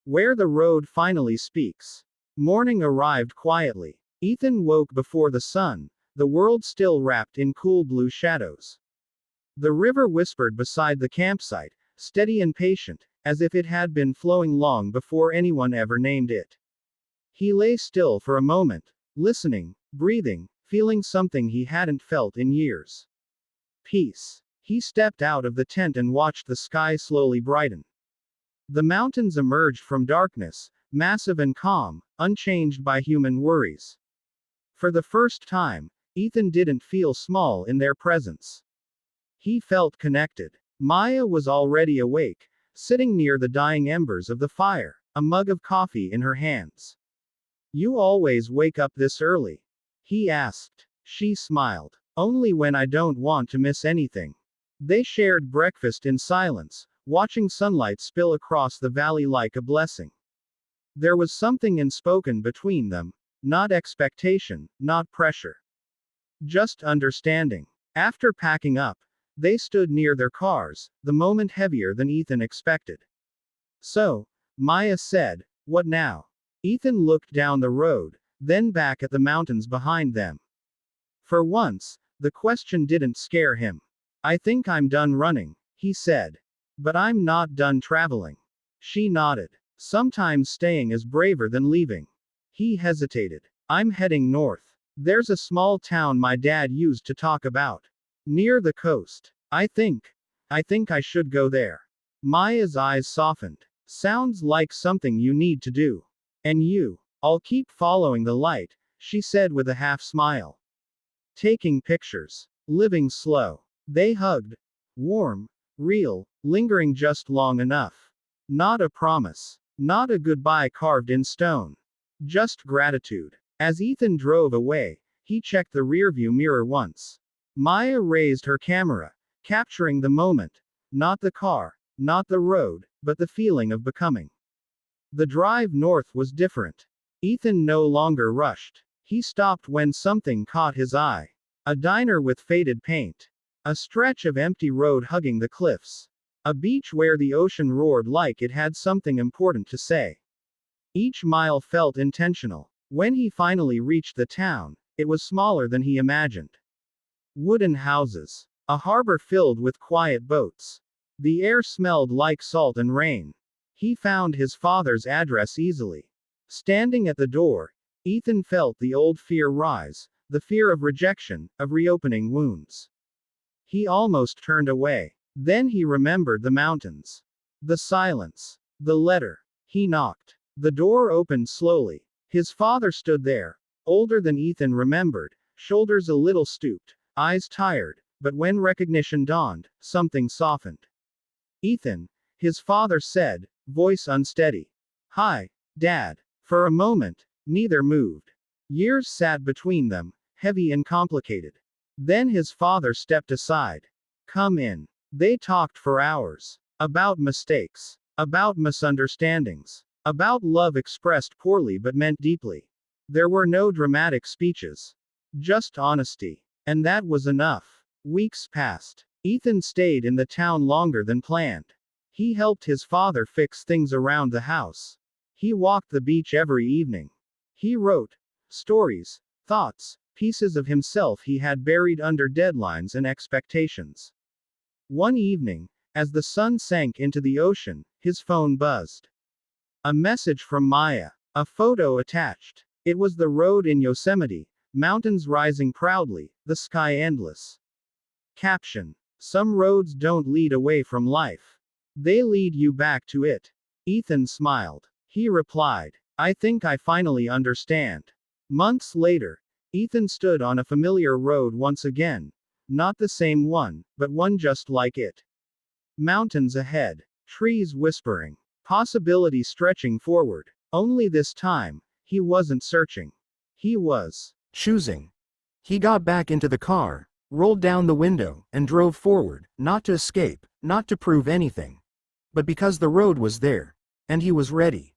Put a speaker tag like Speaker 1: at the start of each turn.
Speaker 1: Where the road finally speaks. Morning arrived quietly. Ethan woke before the sun, the world still wrapped in cool blue shadows. The river whispered beside the campsite, steady and patient, as if it had been flowing long before anyone ever named it. He lay still for a moment, listening, breathing, feeling something he hadn't felt in years. Peace. He stepped out of the tent and watched the sky slowly brighten. The mountains emerged from darkness, massive and calm, unchanged by human worries. For the first time, Ethan didn't feel small in their presence. He felt connected. Maya was already awake, sitting near the dying embers of the fire, a mug of coffee in her hands. "You always wake up this early?" he asked. She smiled. "Only when I don't want to miss anything." They shared breakfast in silence, watching sunlight spill across the valley like a blessing. There was something unspoken between them, not expectation, not pressure. Just understanding. After packing up, they stood near their cars, the moment heavier than Ethan expected. "So," Maya said, "what now?" Ethan looked down the road, then back at the mountains behind them. For once, the question didn't scare him. "I think I'm done running," he said. "But I'm not done traveling." She nodded. "Sometimes staying is braver than leaving." He hesitated. "I'm heading north. There's a small town my dad used to talk about. Near the coast. I think I should go there." Maya's eyes softened. "Sounds like something you need to do. And you?" "I'll keep following the light," she said with a half smile. "Taking pictures. Living slow." They hugged. Warm. Real. Lingering just long enough. Not a promise. Not a goodbye carved in stone. Just gratitude. As Ethan drove away, he checked the rearview mirror once. Maya raised her camera, capturing the moment. Not the car, not the road, but the feeling of becoming. The drive north was different. Ethan no longer rushed. He stopped when something caught his eye. A diner with faded paint. A stretch of empty road hugging the cliffs. A beach where the ocean roared like it had something important to say. Each mile felt intentional. When he finally reached the town, it was smaller than he imagined. Wooden houses. A harbor filled with quiet boats. The air smelled like salt and rain. He found his father's address easily. Standing at the door, Ethan felt the old fear rise, the fear of rejection, of reopening wounds. He almost turned away. Then he remembered the mountains. The silence. The letter. He knocked. The door opened slowly. His father stood there, older than Ethan remembered, shoulders a little stooped, eyes tired, but when recognition dawned, something softened. "Ethan," his father said, voice unsteady. "Hi, Dad." For a moment, neither moved. Years sat between them, heavy and complicated. Then his father stepped aside. "Come in." They talked for hours. About mistakes. About misunderstandings. About love expressed poorly but meant deeply. There were no dramatic speeches. Just honesty. And that was enough. Weeks passed. Ethan stayed in the town longer than planned. He helped his father fix things around the house. He walked the beach every evening. He wrote stories, thoughts, pieces of himself he had buried under deadlines and expectations. One evening, as the sun sank into the ocean, his phone buzzed. A message from Maya. A photo attached. It was the road in Yosemite, mountains rising proudly, the sky endless. Caption. "Some roads don't lead away from life. They lead you back to it." Ethan smiled. He replied, "I think I finally understand." Months later, Ethan stood on a familiar road once again. Not the same one, but one just like it. Mountains ahead. Trees whispering. Possibility stretching forward. Only this time, he wasn't searching. He was choosing. He got back into the car, rolled down the window, and drove forward, not to escape, not to prove anything. But because the road was there. And he was ready.